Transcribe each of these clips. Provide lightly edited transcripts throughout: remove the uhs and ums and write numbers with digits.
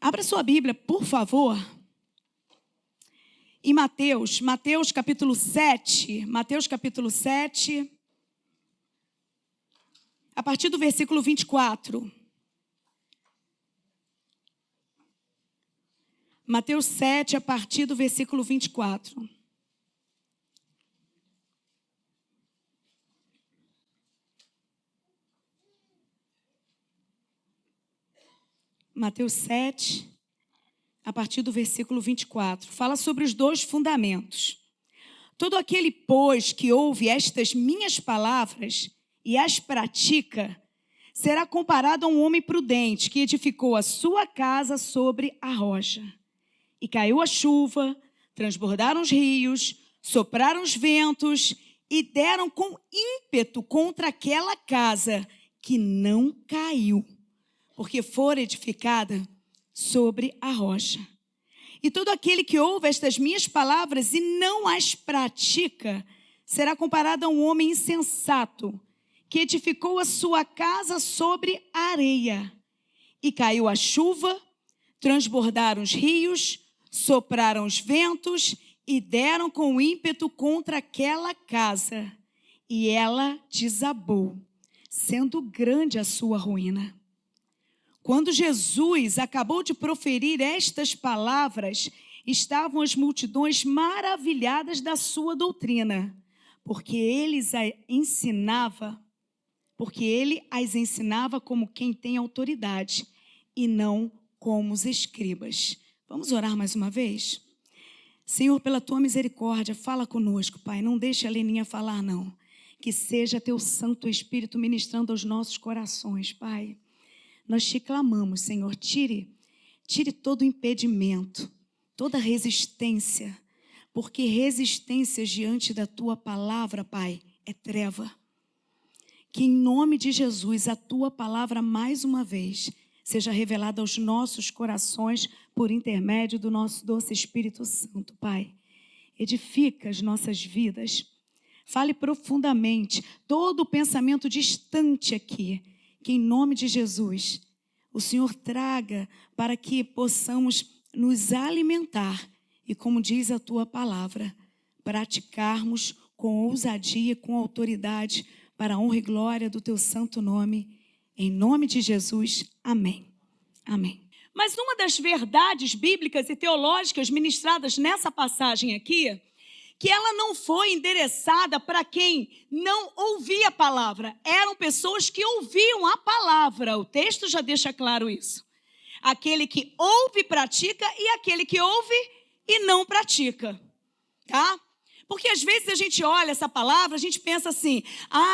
Abra sua Bíblia, por favor, em Mateus capítulo 7, a partir do versículo 24. Mateus 7, a partir do versículo 24. Mateus 7, a partir do versículo 24, fala sobre os dois fundamentos. Todo aquele, pois, que ouve estas minhas palavras e as pratica, será comparado a um homem prudente que edificou a sua casa sobre a rocha. E caiu a chuva, transbordaram os rios, sopraram os ventos e deram com ímpeto contra aquela casa, que não caiu, porque fora edificada sobre a rocha. E todo aquele que ouve estas minhas palavras e não as pratica, será comparado a um homem insensato, que edificou a sua casa sobre a areia. E caiu a chuva, transbordaram os rios, sopraram os ventos e deram com ímpeto contra aquela casa. E ela desabou, sendo grande a sua ruína. Quando Jesus acabou de proferir estas palavras, estavam as multidões maravilhadas da sua doutrina, porque ele as ensinava como quem tem autoridade e não como os escribas. Vamos orar mais uma vez? Senhor, pela tua misericórdia, fala conosco, Pai. Não deixe a Leninha falar, não. Que seja teu Santo Espírito ministrando aos nossos corações, Pai. Nós te clamamos, Senhor, tire todo impedimento, toda resistência, porque resistência diante da tua palavra, Pai, é treva. Que em nome de Jesus, a tua palavra mais uma vez seja revelada aos nossos corações por intermédio do nosso doce Espírito Santo, Pai. Edifica as nossas vidas, fale profundamente todo o pensamento distante aqui, que em nome de Jesus, o Senhor traga para que possamos nos alimentar e, como diz a tua palavra, praticarmos com ousadia e com autoridade para a honra e glória do teu santo nome. Em nome de Jesus, amém. Amém. Mas uma das verdades bíblicas e teológicas ministradas nessa passagem aqui, que ela não foi endereçada para quem não ouvia a palavra. Eram pessoas que ouviam a palavra. O texto já deixa claro isso. Aquele que ouve e pratica e aquele que ouve e não pratica. Tá? Porque às vezes a gente olha essa palavra, a gente pensa assim,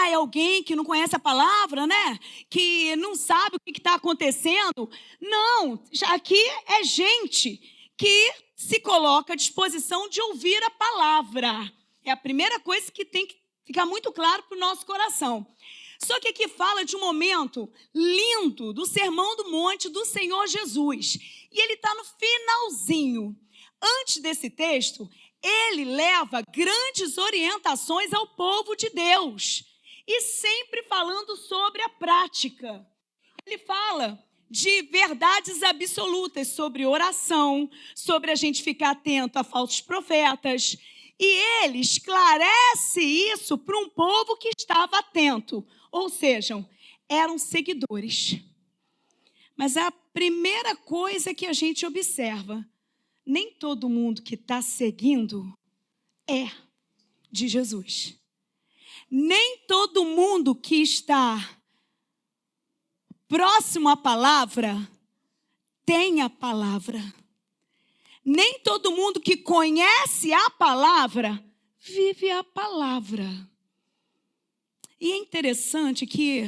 é alguém que não conhece a palavra, né? Que não sabe o que está acontecendo. Não, aqui é gente que se coloca à disposição de ouvir a palavra. É a primeira coisa que tem que ficar muito claro para o nosso coração. Só que aqui fala de um momento lindo do Sermão do Monte do Senhor Jesus. E ele está no finalzinho. Antes desse texto, ele leva grandes orientações ao povo de Deus. E sempre falando sobre a prática. Ele fala de verdades absolutas sobre oração, sobre a gente ficar atento a falsos profetas. E ele esclarece isso para um povo que estava atento. Ou seja, eram seguidores. Mas a primeira coisa que a gente observa, nem todo mundo que está seguindo é de Jesus. Nem todo mundo que está próximo à palavra, tem a palavra. Nem todo mundo que conhece a palavra, vive a palavra. E é interessante que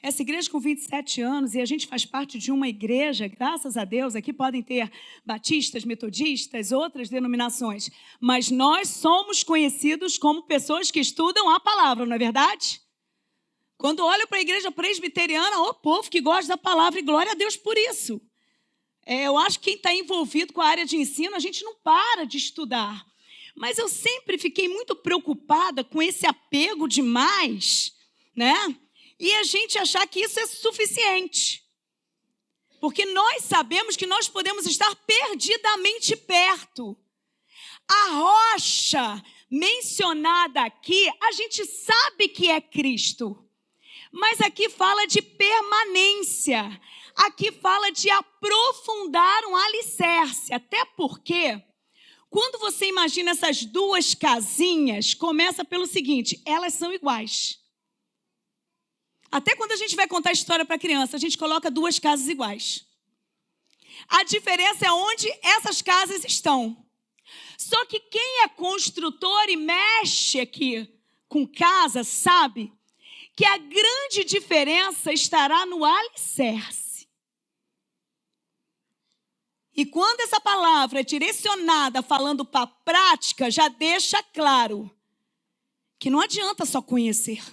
essa igreja com 27 anos, e a gente faz parte de uma igreja, graças a Deus, aqui podem ter batistas, metodistas, outras denominações, mas nós somos conhecidos como pessoas que estudam a palavra, não é verdade? Quando olho para a igreja presbiteriana, o povo que gosta da palavra, e glória a Deus por isso. Eu acho que quem está envolvido com a área de ensino, a gente não para de estudar. Mas eu sempre fiquei muito preocupada com esse apego demais, né? E a gente achar que isso é suficiente. Porque nós sabemos que nós podemos estar perdidamente perto. A rocha mencionada aqui, a gente sabe que é Cristo. Mas aqui fala de permanência. Aqui fala de aprofundar um alicerce. Até porque, quando você imagina essas duas casinhas, começa pelo seguinte: elas são iguais. Até quando a gente vai contar a história para a criança, a gente coloca duas casas iguais. A diferença é onde essas casas estão. Só que quem é construtor e mexe aqui com casa sabe que a grande diferença estará no alicerce. E quando essa palavra é direcionada falando para a prática, já deixa claro que não adianta só conhecer.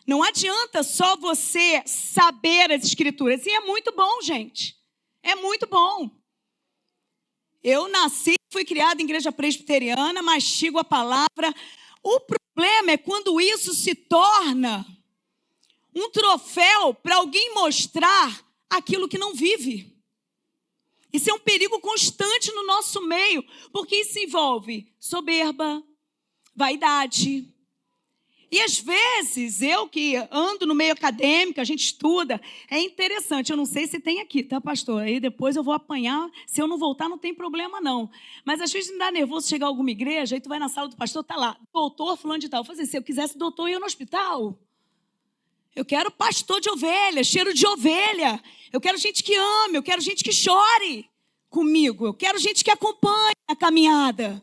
Não adianta só você saber as escrituras. E é muito bom, gente. É muito bom. Eu nasci, fui criada em igreja presbiteriana, mastigo a palavra. O problema é quando isso se torna um troféu para alguém mostrar aquilo que não vive. Isso é um perigo constante no nosso meio, porque isso envolve soberba, vaidade. E às vezes, eu que ando no meio acadêmico, a gente estuda, é interessante, eu não sei se tem aqui, tá, pastor? Aí depois eu vou apanhar, se eu não voltar não tem problema não. Mas às vezes me dá nervoso chegar a alguma igreja, aí tu vai na sala do pastor, tá lá, doutor fulano de tal. Eu falo assim, se eu quisesse doutor, eu ia no hospital. Eu quero pastor de ovelha, cheiro de ovelha. Eu quero gente que ame, eu quero gente que chore comigo. Eu quero gente que acompanhe a caminhada.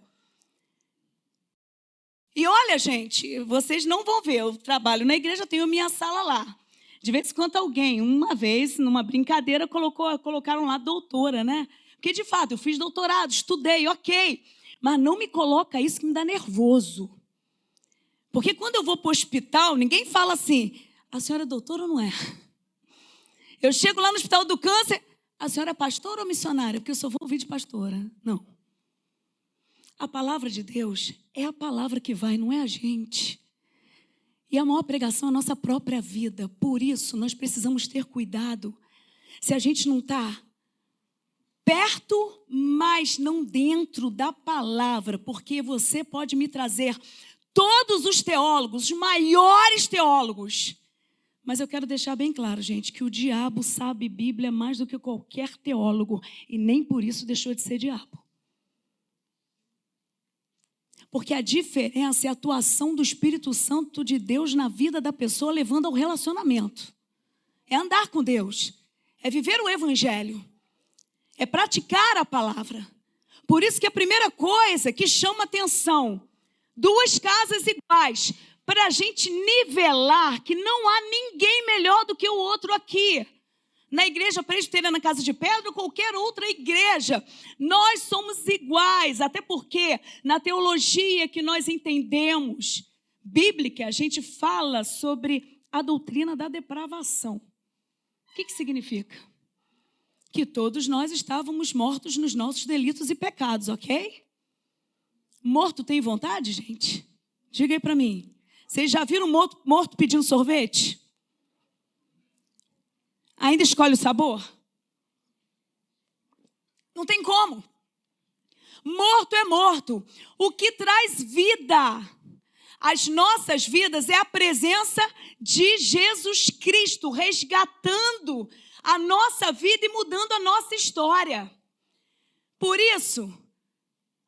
E olha, gente, vocês não vão ver, eu trabalho na igreja, eu tenho minha sala lá. De vez em quando alguém, uma vez, numa brincadeira, colocaram lá doutora, né? Porque, de fato, eu fiz doutorado, estudei, ok. Mas não me coloca isso que me dá nervoso. Porque quando eu vou para o hospital, ninguém fala assim, a senhora é doutora ou não é? Eu chego lá no hospital do câncer, a senhora é pastora ou missionária? Porque eu só vou ouvir de pastora. Não. A palavra de Deus é a palavra que vai, não é a gente. E a maior pregação é a nossa própria vida. Por isso, nós precisamos ter cuidado. Se a gente não está perto, mas não dentro da palavra, porque você pode me trazer todos os teólogos, os maiores teólogos. Mas eu quero deixar bem claro, gente, que o diabo sabe Bíblia mais do que qualquer teólogo. E nem por isso deixou de ser diabo. Porque a diferença é a atuação do Espírito Santo de Deus na vida da pessoa, levando ao relacionamento. É andar com Deus. É viver o Evangelho. É praticar a palavra. Por isso que a primeira coisa que chama atenção, duas casas iguais, para a gente nivelar que não há ninguém melhor do que o outro aqui. Na igreja presbiteriana Casa de Pedra ou qualquer outra igreja, nós somos iguais, até porque na teologia que nós entendemos, bíblica, a gente fala sobre a doutrina da depravação. O que significa? Que todos nós estávamos mortos nos nossos delitos e pecados, ok? Morto tem vontade, gente? Diga aí para mim. Vocês já viram morto pedindo sorvete? Ainda escolhe o sabor? Não tem como. Morto é morto. O que traz vida às nossas vidas é a presença de Jesus Cristo, resgatando a nossa vida e mudando a nossa história. Por isso,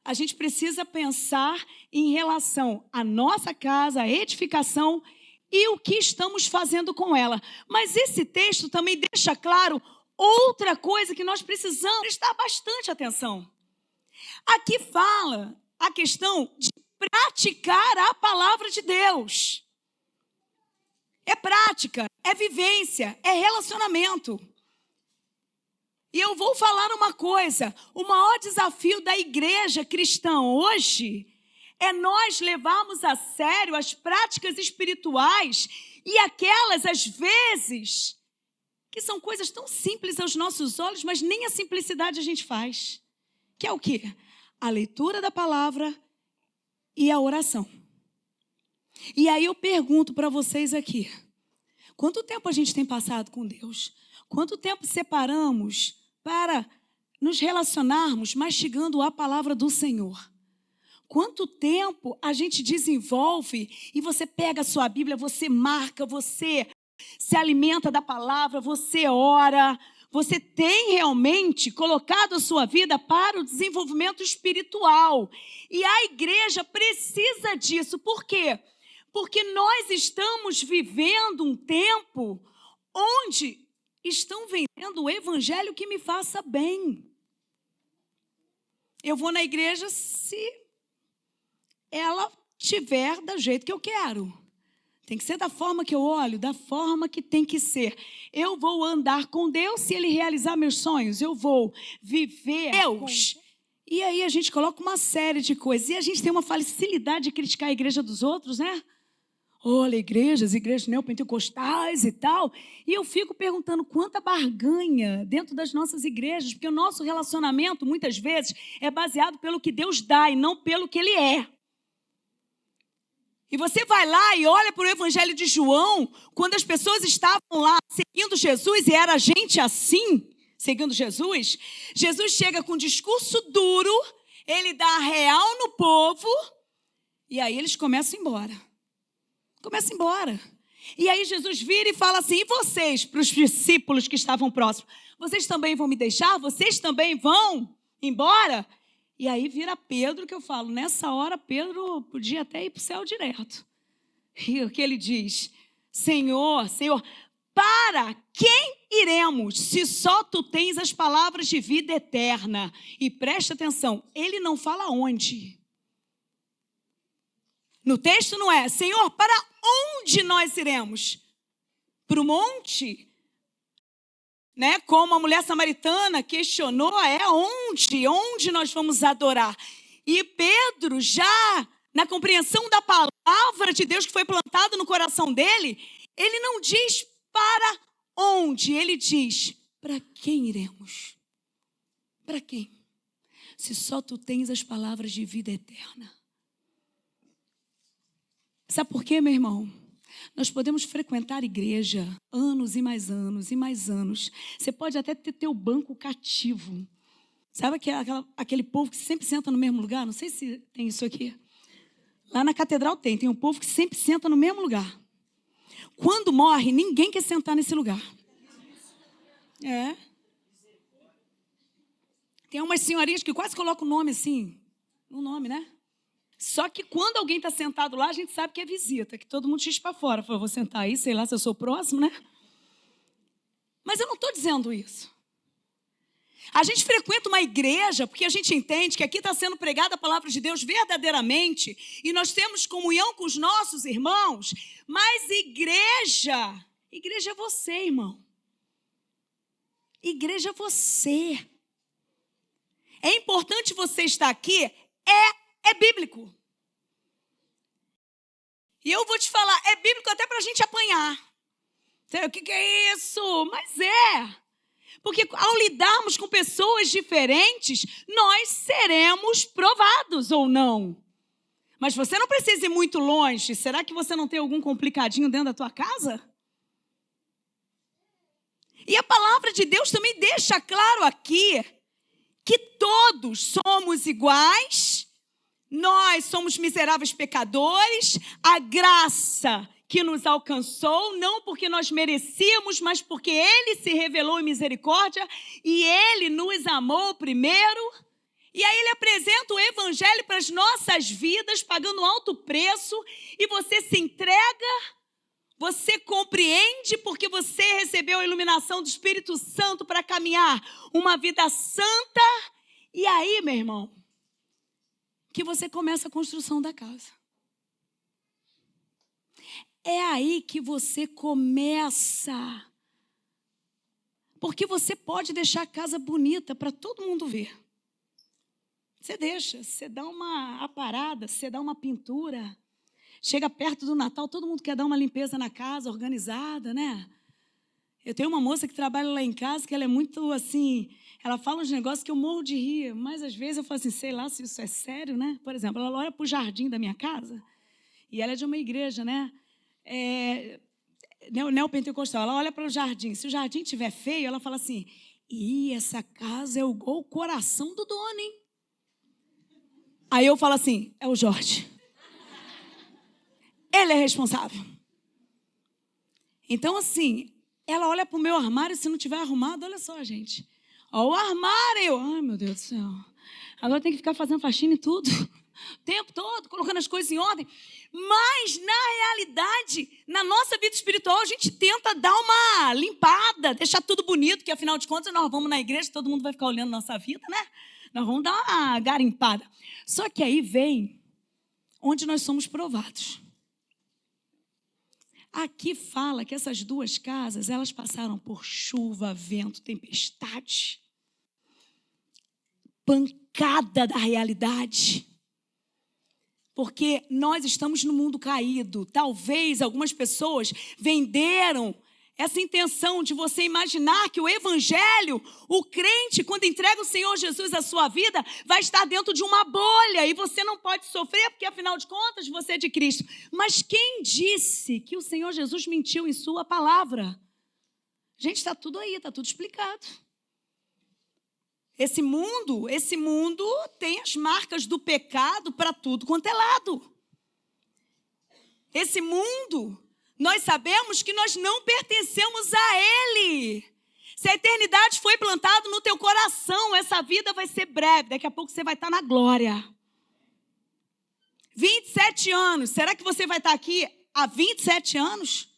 a gente precisa pensar em relação à nossa casa, à edificação e o que estamos fazendo com ela. Mas esse texto também deixa claro outra coisa que nós precisamos prestar bastante atenção. Aqui fala a questão de praticar a palavra de Deus. É prática, é vivência, é relacionamento. E eu vou falar uma coisa, o maior desafio da igreja cristã hoje é nós levarmos a sério as práticas espirituais e aquelas, às vezes, que são coisas tão simples aos nossos olhos, mas nem a simplicidade a gente faz. Que é o quê? A leitura da palavra e a oração. E aí eu pergunto para vocês aqui, Quanto tempo a gente tem passado com Deus? Quanto tempo separamos para nos relacionarmos mastigando a palavra do Senhor? Quanto tempo a gente desenvolve e você pega a sua Bíblia, você marca, você se alimenta da palavra, você ora, você tem realmente colocado a sua vida para o desenvolvimento espiritual. E a igreja precisa disso. Por quê? Porque nós estamos vivendo um tempo onde estão vendendo o evangelho que me faça bem. Eu vou na igreja se ela tiver do jeito que eu quero. Tem que ser da forma que eu olho, da forma que tem que ser. Eu vou andar com Deus se Ele realizar meus sonhos. Eu vou viver Deus. E aí a gente coloca uma série de coisas. E a gente tem uma facilidade de criticar a igreja dos outros, né? Olha, igrejas neopentecostais e tal. E eu fico perguntando quanta barganha dentro das nossas igrejas, porque o nosso relacionamento, muitas vezes, é baseado pelo que Deus dá e não pelo que Ele é. E você vai lá e olha para o Evangelho de João, quando as pessoas estavam lá seguindo Jesus, e era gente assim, seguindo Jesus, Jesus chega com um discurso duro, ele dá a real no povo, e aí eles começam a ir embora. Começam a ir embora. E aí Jesus vira e fala assim, e vocês, para os discípulos que estavam próximos, vocês também vão me deixar? Vocês também vão embora? E aí vira Pedro, que eu falo, nessa hora Pedro podia até ir para o céu direto. E o que ele diz? Senhor, Senhor, para quem iremos, se só tu tens as palavras de vida eterna? E presta atenção, ele não fala onde. No texto não é, Senhor, para onde nós iremos? Para o monte? Né? Como a mulher samaritana questionou, onde nós vamos adorar? E Pedro, já na compreensão da palavra de Deus que foi plantada no coração dele, ele não diz para onde, ele diz, para quem iremos? Para quem? Se só tu tens as palavras de vida eterna. Sabe por quê, meu irmão? Nós podemos frequentar igreja anos e mais anos e mais anos. Você pode até ter teu banco cativo. Sabe aquele povo que sempre senta no mesmo lugar? Não sei se tem isso aqui. Lá na catedral tem um povo que sempre senta no mesmo lugar. Quando morre, ninguém quer sentar nesse lugar. É. Tem umas senhorinhas que quase colocam o nome assim, no nome, né? Só que quando alguém está sentado lá, a gente sabe que é visita, que todo mundo xixi para fora. Fala, vou sentar aí, sei lá se eu sou o próximo, né? Mas eu não estou dizendo isso. A gente frequenta uma igreja porque a gente entende que aqui está sendo pregada a palavra de Deus verdadeiramente e nós temos comunhão com os nossos irmãos, mas igreja é você, irmão. Igreja é você. É importante você estar aqui, é bíblico. E eu vou te falar, é bíblico até para a gente apanhar. O que é isso? Mas é. Porque ao lidarmos com pessoas diferentes, nós seremos provados ou não. Mas você não precisa ir muito longe. Será que você não tem algum complicadinho dentro da tua casa? E a palavra de Deus também deixa claro aqui que todos somos iguais. Nós somos miseráveis pecadores, a graça que nos alcançou, não porque nós merecíamos, mas porque Ele se revelou em misericórdia e Ele nos amou primeiro. E aí Ele apresenta o Evangelho para as nossas vidas, pagando alto preço, e você se entrega, você compreende porque você recebeu a iluminação do Espírito Santo para caminhar uma vida santa. E aí, meu irmão, que você começa a construção da casa. É aí que você começa. Porque você pode deixar a casa bonita para todo mundo ver. Você deixa, você dá uma aparada, você dá uma pintura. Chega perto do Natal, todo mundo quer dar uma limpeza na casa, organizada, né? Eu tenho uma moça que trabalha lá em casa, que ela é muito assim, ela fala uns negócios que eu morro de rir, mas às vezes eu falo assim, sei lá se isso é sério, né? Por exemplo, ela olha para o jardim da minha casa, e ela é de uma igreja, né? neopentecostal, ela olha para o jardim. Se o jardim estiver feio, ela fala assim, essa casa é igual o coração do dono, hein? Aí eu falo assim, é o Jorge. Ele é responsável. Então, assim, ela olha para o meu armário, se não tiver arrumado, olha só, gente. Ó, o armário. Ai, meu Deus do céu. Agora tem que ficar fazendo faxina e tudo. O tempo todo, colocando as coisas em ordem. Mas, na realidade, na nossa vida espiritual, a gente tenta dar uma limpada, deixar tudo bonito, que afinal de contas, nós vamos na igreja, todo mundo vai ficar olhando nossa vida, né? Nós vamos dar uma garimpada. Só que aí vem onde nós somos provados. Aqui fala que essas duas casas, elas passaram por chuva, vento, tempestade, pancada da realidade. Porque nós estamos no mundo caído. Talvez algumas pessoas venderam essa intenção de você imaginar que o evangelho, o crente, quando entrega o Senhor Jesus à sua vida, vai estar dentro de uma bolha e você não pode sofrer, porque afinal de contas você é de Cristo. Mas quem disse que o Senhor Jesus mentiu em sua palavra? Gente, está tudo aí, está tudo explicado. Esse mundo tem as marcas do pecado para tudo quanto é lado. Esse mundo, nós sabemos que nós não pertencemos a ele. Se a eternidade foi plantada no teu coração, essa vida vai ser breve. Daqui a pouco você vai estar na glória. 27 anos. Será que você vai estar aqui há 27 anos?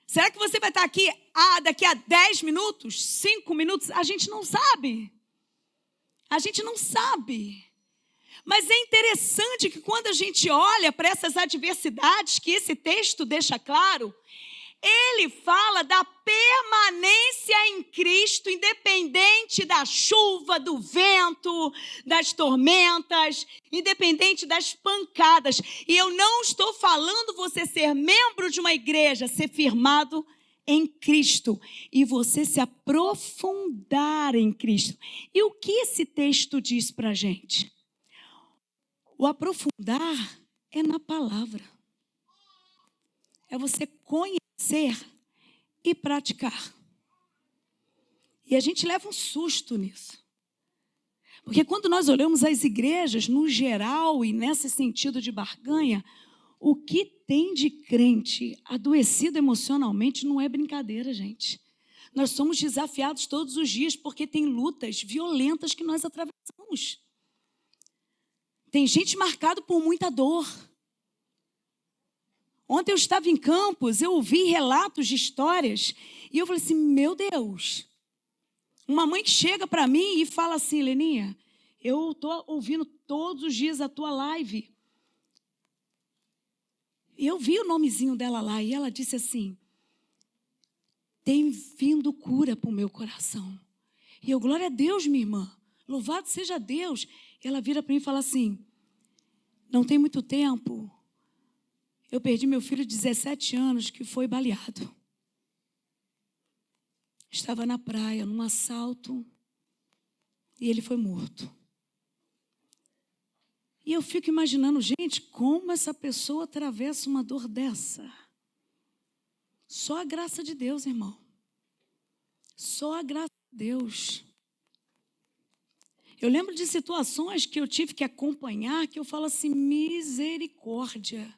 Será que você vai estar aqui daqui a 10 minutos, 5 minutos? A gente não sabe. A gente não sabe. Mas é interessante que quando a gente olha para essas adversidades que esse texto deixa claro, ele fala da permanência em Cristo, independente da chuva, do vento, das tormentas, independente das pancadas. E eu não estou falando você ser membro de uma igreja, ser firmado em Cristo e você se aprofundar em Cristo. E o que esse texto diz para a gente? O aprofundar é na palavra. É você conhecer e praticar. E a gente leva um susto nisso. Porque quando nós olhamos as igrejas, no geral e nesse sentido de barganha, o que tem de crente adoecido emocionalmente não é brincadeira, gente. Nós somos desafiados todos os dias porque tem lutas violentas que nós atravessamos. Tem gente marcada por muita dor. Ontem eu estava em Campos, eu ouvi relatos de histórias e eu falei assim, meu Deus. Uma mãe que chega para mim e fala assim, Leninha, eu estou ouvindo todos os dias a tua live. E eu vi o nomezinho dela lá e ela disse assim, tem vindo cura para o meu coração. E eu, glória a Deus, minha irmã, louvado seja Deus. E ela vira para mim e fala assim, não tem muito tempo, eu perdi meu filho de 17 anos que foi baleado. Estava na praia, num assalto, e ele foi morto. E eu fico imaginando, gente, como essa pessoa atravessa uma dor dessa. Só a graça de Deus, irmão. Só a graça de Deus. Eu lembro de situações que eu tive que acompanhar, que eu falo assim, misericórdia.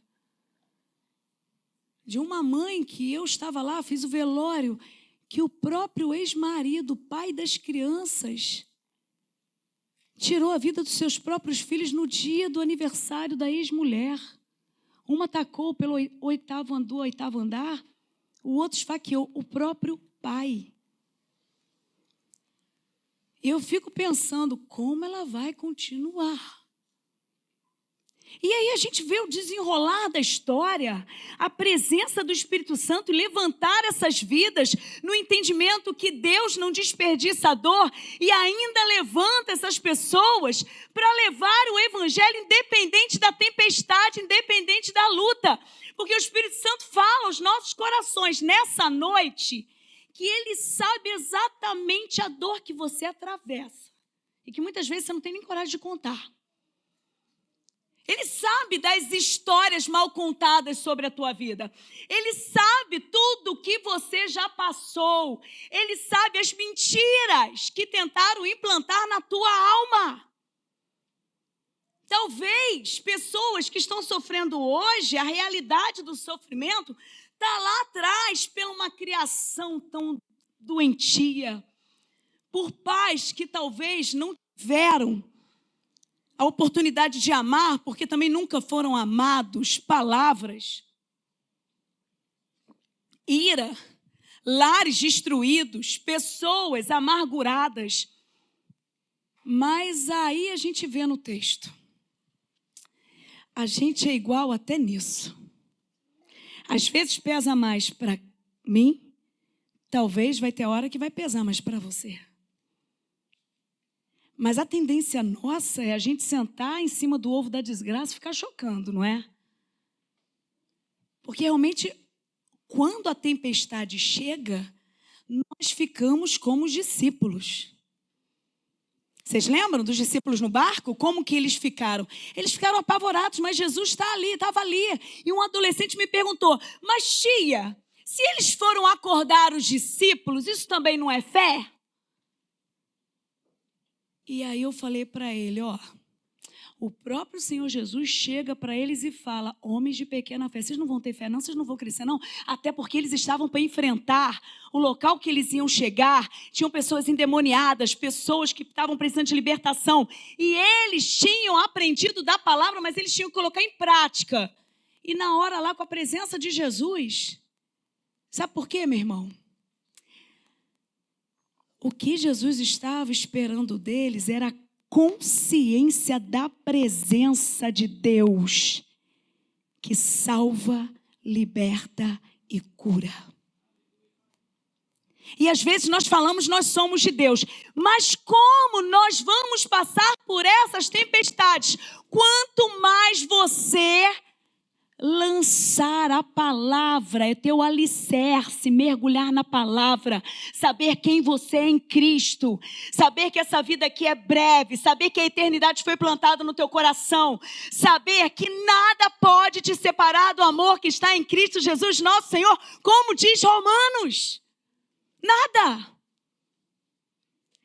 De uma mãe que eu estava lá, fiz o velório, que o próprio ex-marido, pai das crianças, tirou a vida dos seus próprios filhos no dia do aniversário da ex-mulher. Uma atacou pelo oitavo andar, o outro esfaqueou o próprio pai. Eu fico pensando como ela vai continuar. E aí a gente vê o desenrolar da história, a presença do Espírito Santo e levantar essas vidas no entendimento que Deus não desperdiça a dor e ainda levanta essas pessoas para levar o evangelho independente da tempestade, independente da luta. Porque o Espírito Santo fala aos nossos corações nessa noite que Ele sabe exatamente a dor que você atravessa e que muitas vezes você não tem nem coragem de contar. Ele sabe das histórias mal contadas sobre a tua vida. Ele sabe tudo o que você já passou. Ele sabe as mentiras que tentaram implantar na tua alma. Talvez pessoas que estão sofrendo hoje, a realidade do sofrimento está lá atrás por uma criação tão doentia, por pais que talvez não tiveram a oportunidade de amar, porque também nunca foram amados, palavras, ira, lares destruídos, pessoas amarguradas. Mas aí a gente vê no texto, a gente é igual até nisso. Às vezes pesa mais para mim, talvez vai ter hora que vai pesar mais para você. Mas a tendência nossa é a gente sentar em cima do ovo da desgraça e ficar chocando, não é? Porque realmente, quando a tempestade chega, nós ficamos como os discípulos. Vocês lembram dos discípulos no barco? Como que eles ficaram? Eles ficaram apavorados, mas Jesus estava ali. E um adolescente me perguntou, mas tia, se eles foram acordar os discípulos, isso também não é fé? E aí eu falei para ele, o próprio Senhor Jesus chega para eles e fala, homens de pequena fé, vocês não vão ter fé não, vocês não vão crescer não, até porque eles estavam para enfrentar o local que eles iam chegar, tinham pessoas endemoniadas, pessoas que estavam precisando de libertação, e eles tinham aprendido da palavra, mas eles tinham que colocar em prática. E na hora lá com a presença de Jesus, sabe por quê, meu irmão? O que Jesus estava esperando deles era a consciência da presença de Deus, que salva, liberta e cura. E às vezes nós falamos, nós somos de Deus, mas como nós vamos passar por essas tempestades? Quanto mais você lançar a palavra, é teu alicerce, mergulhar na palavra, saber quem você é em Cristo, saber que essa vida aqui é breve, saber que a eternidade foi plantada no teu coração, saber que nada pode te separar do amor que está em Cristo Jesus, nosso Senhor, como diz Romanos, nada.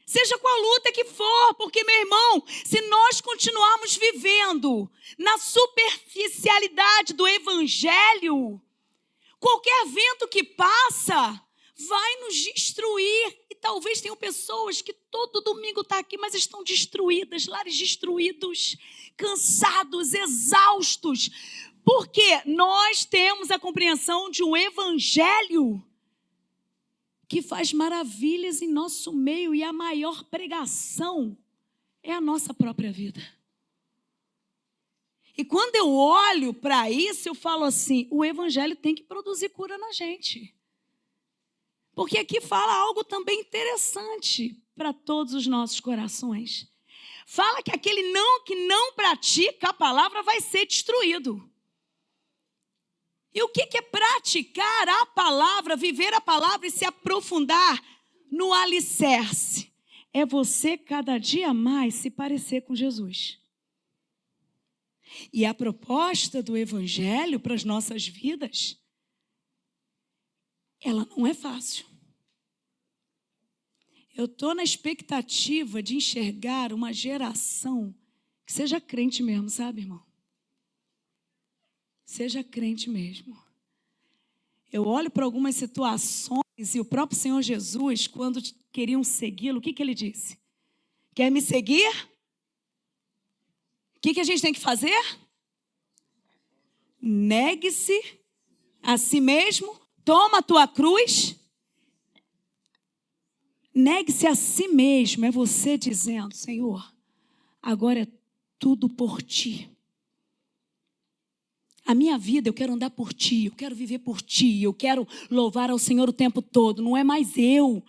Seja qual luta que for, porque, meu irmão, se nós continuarmos vivendo na superficialidade do evangelho, qualquer vento que passa vai nos destruir. E talvez tenham pessoas que todo domingo estão aqui, mas estão destruídas, lares destruídos, cansados, exaustos, porque nós temos a compreensão de um evangelho que faz maravilhas em nosso meio, e a maior pregação é a nossa própria vida. E quando eu olho para isso, eu falo assim, o evangelho tem que produzir cura na gente. Porque aqui fala algo também interessante para todos os nossos corações. Fala que aquele que não pratica a palavra vai ser destruído. E o que é praticar a palavra, viver a palavra e se aprofundar no alicerce? É você cada dia mais se parecer com Jesus. E a proposta do evangelho para as nossas vidas, ela não é fácil. Eu estou na expectativa de enxergar uma geração que seja crente mesmo, sabe, irmão? Seja crente mesmo. Eu olho para algumas situações e o próprio Senhor Jesus, quando queriam segui-lo, o que ele disse? Quer me seguir? O que a gente tem que fazer? Negue-se a si mesmo, toma a tua cruz. Negue-se a si mesmo, é você dizendo, Senhor, agora é tudo por ti. A minha vida, eu quero andar por ti, eu quero viver por ti, eu quero louvar ao Senhor o tempo todo, não é mais eu.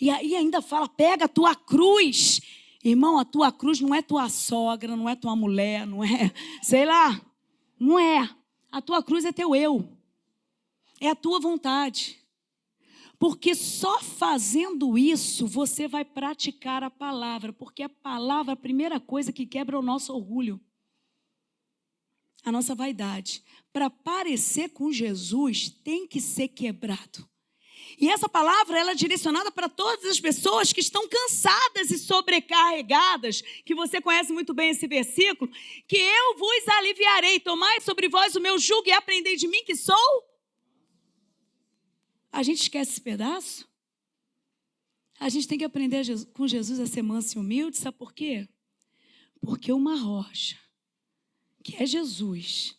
E aí ainda fala, pega a tua cruz. Irmão, a tua cruz não é tua sogra, não é tua mulher, não é, sei lá, não é. A tua cruz é teu eu, é a tua vontade. Porque só fazendo isso, você vai praticar a palavra, porque a palavra é a primeira coisa que quebra o nosso orgulho. a nossa vaidade, para parecer com Jesus, tem que ser quebrado. E essa palavra, ela é direcionada para todas as pessoas que estão cansadas e sobrecarregadas, que você conhece muito bem esse versículo, que eu vos aliviarei, tomai sobre vós o meu jugo e aprendei de mim que sou. A gente esquece esse pedaço? A gente tem que aprender com Jesus a ser manso e humilde, sabe por quê? Porque uma rocha, que é Jesus,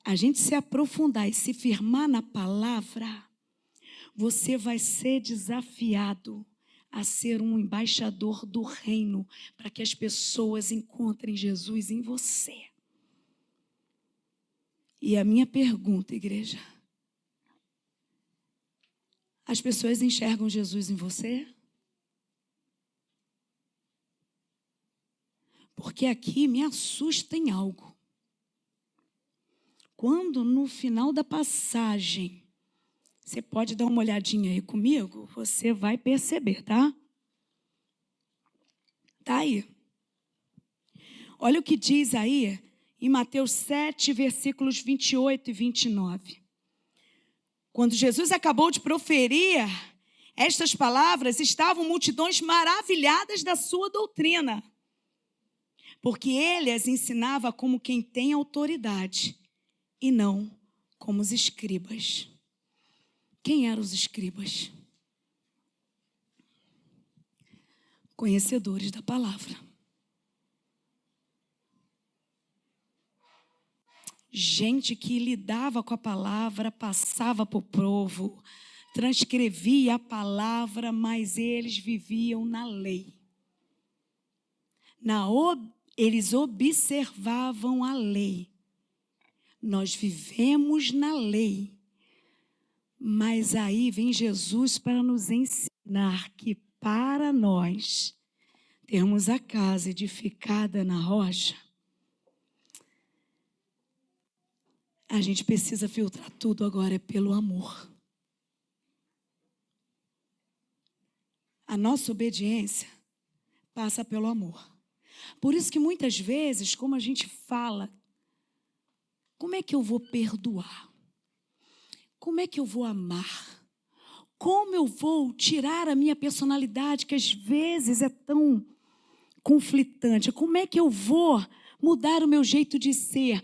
a gente se aprofundar e se firmar na palavra, você vai ser desafiado a ser um embaixador do reino para que as pessoas encontrem Jesus em você. E a minha pergunta, igreja, as pessoas enxergam Jesus em você? Porque aqui me assusta em algo. Quando no final da passagem, você pode dar uma olhadinha aí comigo, você vai perceber, tá? Tá aí. Olha o que diz aí em Mateus 7, versículos 28 e 29. Quando Jesus acabou de proferir estas palavras, estavam multidões maravilhadas da sua doutrina, porque ele as ensinava como quem tem autoridade e não como os escribas. Quem eram os escribas? Conhecedores da palavra. Gente que lidava com a palavra, passava para o povo, transcrevia a palavra, mas eles viviam na lei. Eles observavam a lei. Nós vivemos na lei. Mas aí vem Jesus para nos ensinar que para nós termos a casa edificada na rocha, a gente precisa filtrar tudo agora pelo amor. A nossa obediência passa pelo amor. Por isso que muitas vezes, como a gente fala, como é que eu vou perdoar? Como é que eu vou amar? Como eu vou tirar a minha personalidade, que às vezes é tão conflitante? Como é que eu vou mudar o meu jeito de ser?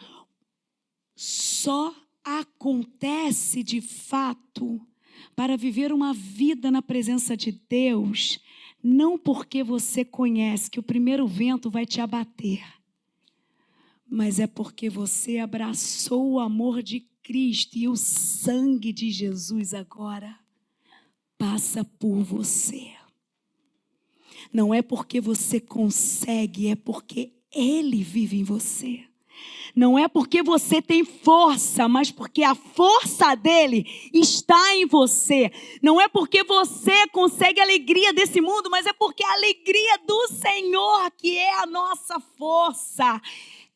Só acontece de fato para viver uma vida na presença de Deus, não porque você conhece que o primeiro vento vai te abater, mas é porque você abraçou o amor de Cristo e o sangue de Jesus agora passa por você. Não é porque você consegue, é porque Ele vive em você. Não é porque você tem força, mas porque a força dele está em você. Não é porque você consegue a alegria desse mundo, mas é porque a alegria do Senhor que é a nossa força.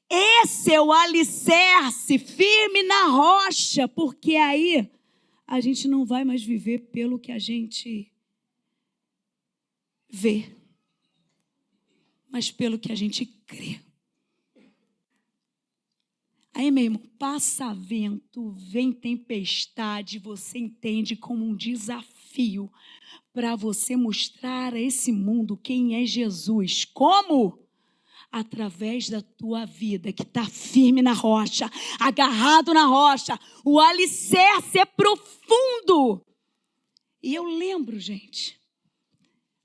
Esse é o alicerce firme na rocha, porque aí a gente não vai mais viver pelo que a gente vê, mas pelo que a gente crê. Aí, meu irmão, passa vento, vem tempestade, você entende como um desafio para você mostrar a esse mundo quem é Jesus. Como? Através da tua vida que está firme na rocha, agarrado na rocha, o alicerce é profundo. E eu lembro, gente,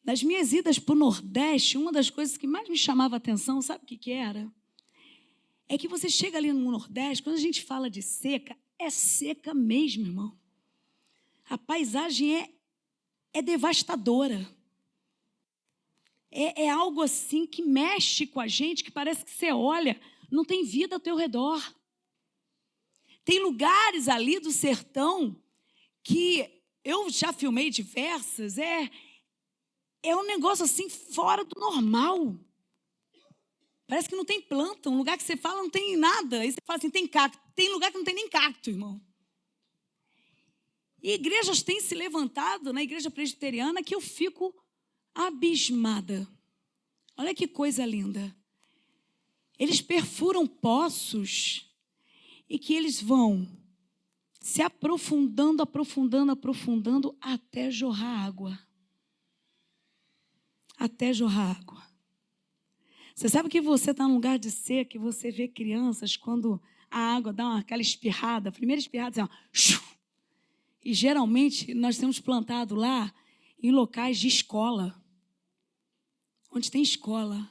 nas minhas idas para o Nordeste, uma das coisas que mais me chamava a atenção, sabe o que era? É que você chega ali no Nordeste, quando a gente fala de seca, é seca mesmo, irmão. A paisagem é devastadora. É algo assim que mexe com a gente, que parece que você olha, não tem vida ao teu redor. Tem lugares ali do sertão que eu já filmei diversas, é um negócio assim fora do normal. Parece que não tem planta, um lugar que você fala não tem nada. Aí você fala assim, tem cacto. Tem lugar que não tem nem cacto, irmão. E igrejas têm se levantado na igreja presbiteriana que eu fico abismada. Olha que coisa linda. Eles perfuram poços e que eles vão se aprofundando, aprofundando, aprofundando até jorrar água. Até jorrar água. Você sabe que você está num lugar de seca e você vê crianças quando a água dá aquela espirrada, a primeira espirrada, assim, ó, e geralmente nós temos plantado lá em locais de escola, onde tem escola.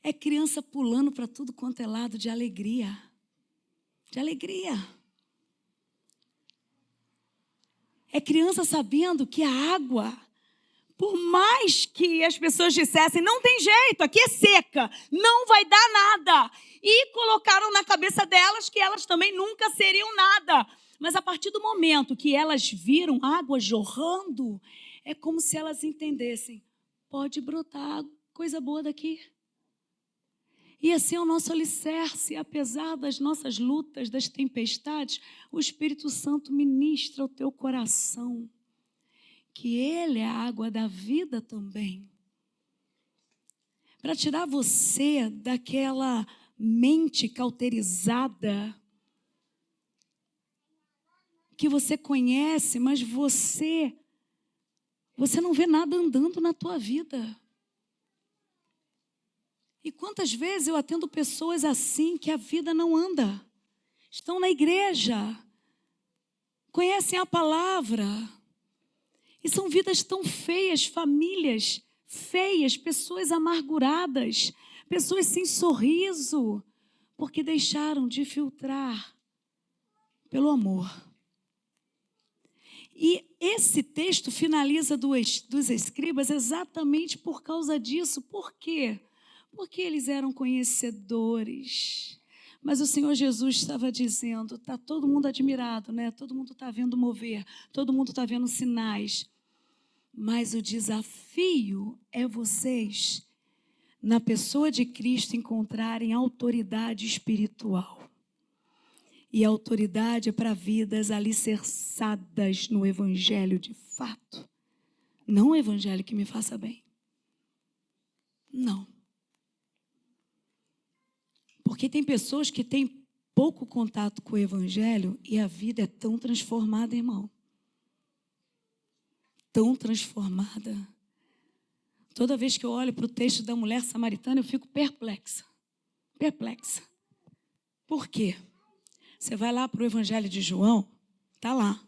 É criança pulando para tudo quanto é lado de alegria. De alegria. É criança sabendo que a água, por mais que as pessoas dissessem, não tem jeito, aqui é seca, não vai dar nada. E colocaram na cabeça delas que elas também nunca seriam nada. Mas a partir do momento que elas viram água jorrando, é como se elas entendessem, pode brotar coisa boa daqui. E assim é o nosso alicerce, apesar das nossas lutas, das tempestades, o Espírito Santo ministra o teu coração, que Ele é a água da vida também. Para tirar você daquela mente cauterizada, que você conhece, mas você não vê nada andando na tua vida. E quantas vezes eu atendo pessoas assim que a vida não anda. Estão na igreja, conhecem a palavra. E são vidas tão feias, famílias feias, pessoas amarguradas, pessoas sem sorriso, porque deixaram de filtrar pelo amor. E esse texto finaliza dos escribas exatamente por causa disso. Por quê? Porque eles eram conhecedores. Mas o Senhor Jesus estava dizendo, está todo mundo admirado, né? Todo mundo está vendo mover, todo mundo está vendo sinais. Mas o desafio é vocês, na pessoa de Cristo, encontrarem autoridade espiritual. E a autoridade é para vidas alicerçadas no Evangelho de fato. Não o Evangelho que me faça bem. Não. Porque tem pessoas que têm pouco contato com o Evangelho e a vida é tão transformada, irmão. Tão transformada. Toda vez que eu olho para o texto da mulher samaritana, eu fico perplexa. Perplexa. Por quê? Você vai lá para o Evangelho de João, está lá.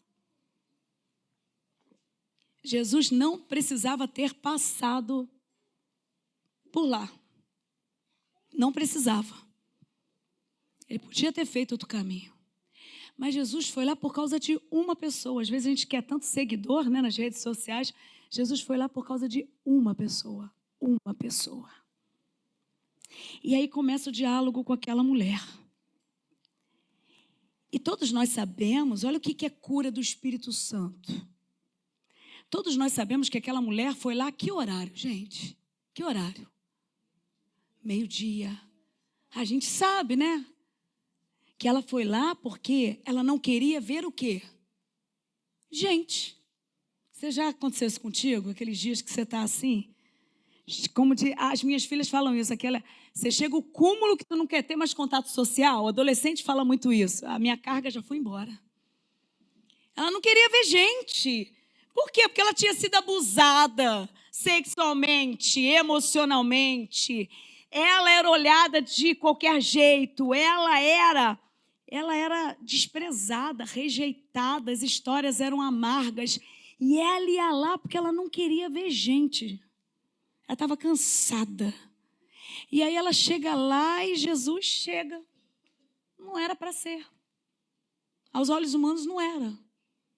Jesus não precisava ter passado por lá. Não precisava. Ele podia ter feito outro caminho. Mas Jesus foi lá por causa de uma pessoa. Às vezes a gente quer tanto seguidor, né, nas redes sociais. Jesus foi lá por causa de uma pessoa. Uma pessoa. E aí começa o diálogo com aquela mulher. E todos nós sabemos, olha o que é cura do Espírito Santo. Todos nós sabemos que aquela mulher foi lá, que horário, gente? Que horário? 12:00. A gente sabe, né? Que ela foi lá porque ela não queria ver o quê? Gente. Você já aconteceu isso contigo? Aqueles dias que você está assim? Como as minhas filhas falam isso, você chega ao cúmulo que tu não quer ter mais contato social. O adolescente fala muito isso. A minha carga já foi embora. Ela não queria ver gente. Por quê? Porque ela tinha sido abusada sexualmente, emocionalmente. Ela era olhada de qualquer jeito. Ela era desprezada, rejeitada. As histórias eram amargas. E ela ia lá porque ela não queria ver gente. Ela estava cansada. E aí ela chega lá e Jesus chega. Não era para ser. Aos olhos humanos não era.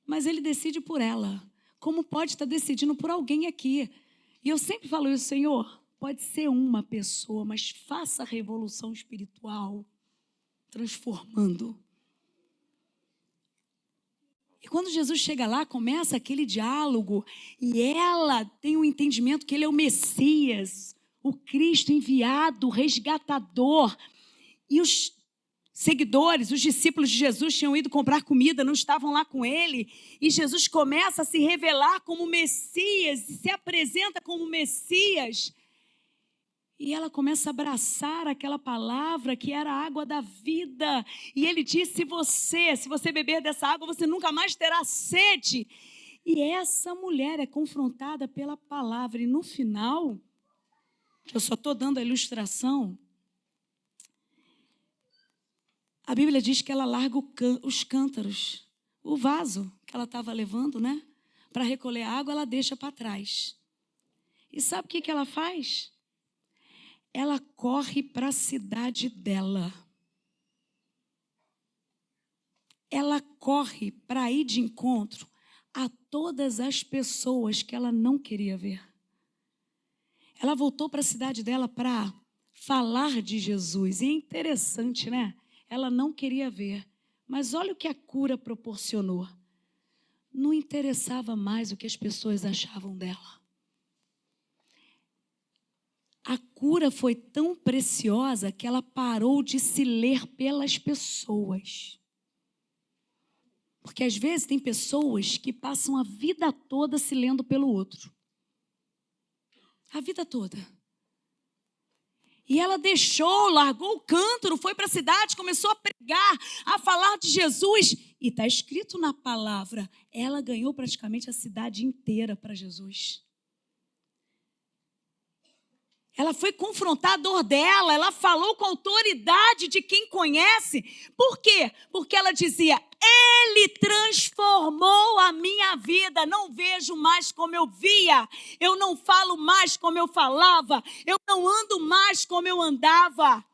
Mas ele decide por ela. Como pode estar decidindo por alguém aqui? E eu sempre falo isso, Senhor, pode ser uma pessoa, mas faça a revolução espiritual, transformando. E quando Jesus chega lá, começa aquele diálogo, e ela tem um entendimento que ele é o Messias, o Cristo enviado, o resgatador. E os seguidores, os discípulos de Jesus tinham ido comprar comida, não estavam lá com ele. E Jesus começa a se revelar como Messias, se apresenta como Messias. E ela começa a abraçar aquela palavra que era a água da vida. E ele diz, se você beber dessa água, você nunca mais terá sede. E essa mulher é confrontada pela palavra. E no final, eu só estou dando a ilustração, a Bíblia diz que ela larga os cântaros, o vaso que ela estava levando, né? Para recolher a água, ela deixa para trás. E sabe o que ela faz? Ela corre para a cidade dela. Ela corre para ir de encontro a todas as pessoas que ela não queria ver. Ela voltou para a cidade dela para falar de Jesus. E é interessante, né? Ela não queria ver. Mas olha o que a cura proporcionou. Não interessava mais o que as pessoas achavam dela. A cura foi tão preciosa que ela parou de se ler pelas pessoas. Porque às vezes tem pessoas que passam a vida toda se lendo pelo outro. A vida toda. E ela largou o cântaro, foi para a cidade, começou a pregar, a falar de Jesus. E está escrito na palavra, ela ganhou praticamente a cidade inteira para Jesus. Ela foi confrontar a dor dela, ela falou com a autoridade de quem conhece. Por quê? Porque ela dizia, Ele transformou a minha vida, não vejo mais como eu via, eu não falo mais como eu falava, eu não ando mais como eu andava.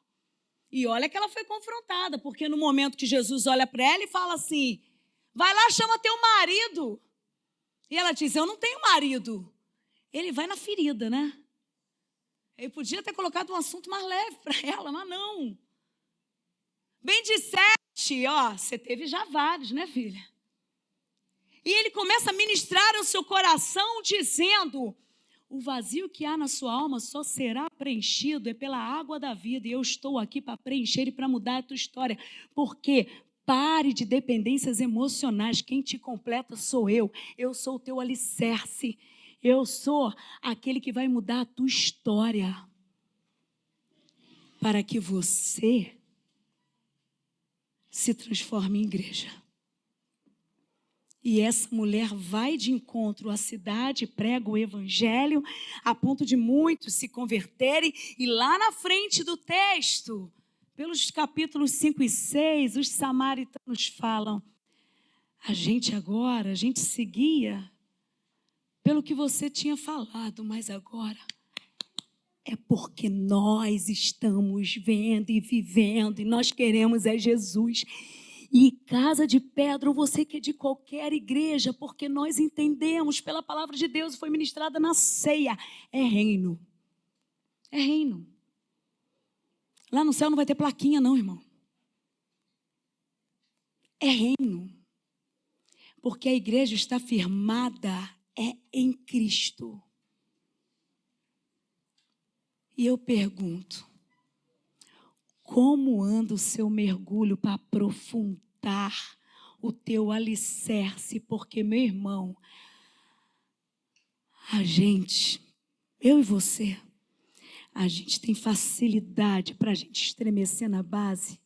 E olha que ela foi confrontada, porque no momento que Jesus olha para ela e fala assim, vai lá, chama teu marido. E ela diz, eu não tenho marido. Ele vai na ferida, né? Ele podia ter colocado um assunto mais leve para ela, mas não. Bem disseste, você teve já vários, né, filha? E ele começa a ministrar ao seu coração, dizendo, o vazio que há na sua alma só será preenchido pela água da vida. E eu estou aqui para preencher e para mudar a tua história. Porque pare de dependências emocionais. Quem te completa sou eu. Eu sou o teu alicerce. Eu sou aquele que vai mudar a tua história para que você se transforme em igreja. E essa mulher vai de encontro à cidade, prega o evangelho, a ponto de muitos se converterem. E lá na frente do texto, pelos capítulos 5 e 6, os samaritanos falam, a gente seguia pelo que você tinha falado, mas agora é porque nós estamos vendo e vivendo e nós queremos é Jesus. E casa de pedra, ou você que é de qualquer igreja, porque nós entendemos pela palavra de Deus, foi ministrada na ceia, é reino. É reino. Lá no céu não vai ter plaquinha não, irmão. É reino. Porque a igreja está firmada em Cristo. E eu pergunto, como anda o seu mergulho para aprofundar o teu alicerce? Porque, meu irmão, eu e você, a gente tem facilidade para a gente estremecer na base,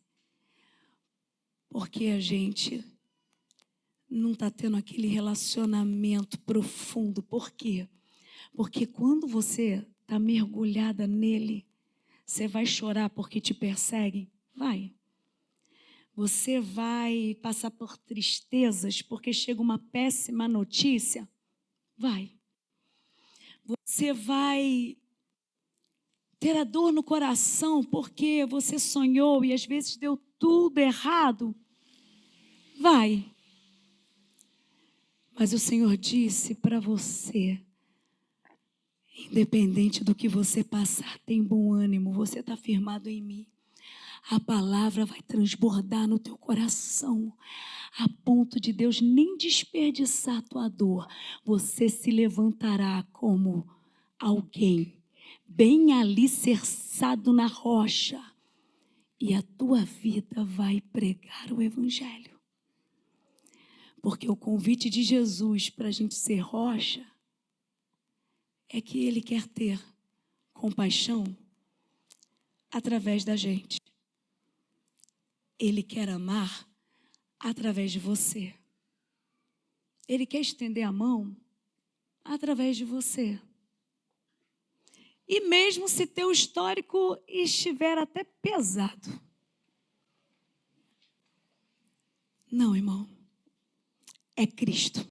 porque a gente não está tendo aquele relacionamento profundo. Por quê? Porque quando você está mergulhada nele, você vai chorar porque te perseguem? Vai. Você vai passar por tristezas porque chega uma péssima notícia? Vai. Você vai ter a dor no coração porque você sonhou e às vezes deu tudo errado? Vai. Mas o Senhor disse para você, independente do que você passar, tem bom ânimo, você está firmado em mim. A palavra vai transbordar no teu coração, a ponto de Deus nem desperdiçar a tua dor. Você se levantará como alguém bem alicerçado na rocha e a tua vida vai pregar o evangelho. Porque o convite de Jesus para a gente ser rocha é que Ele quer ter compaixão através da gente. Ele quer amar através de você. Ele quer estender a mão através de você. E mesmo se teu histórico estiver até pesado. Não, irmão. É Cristo.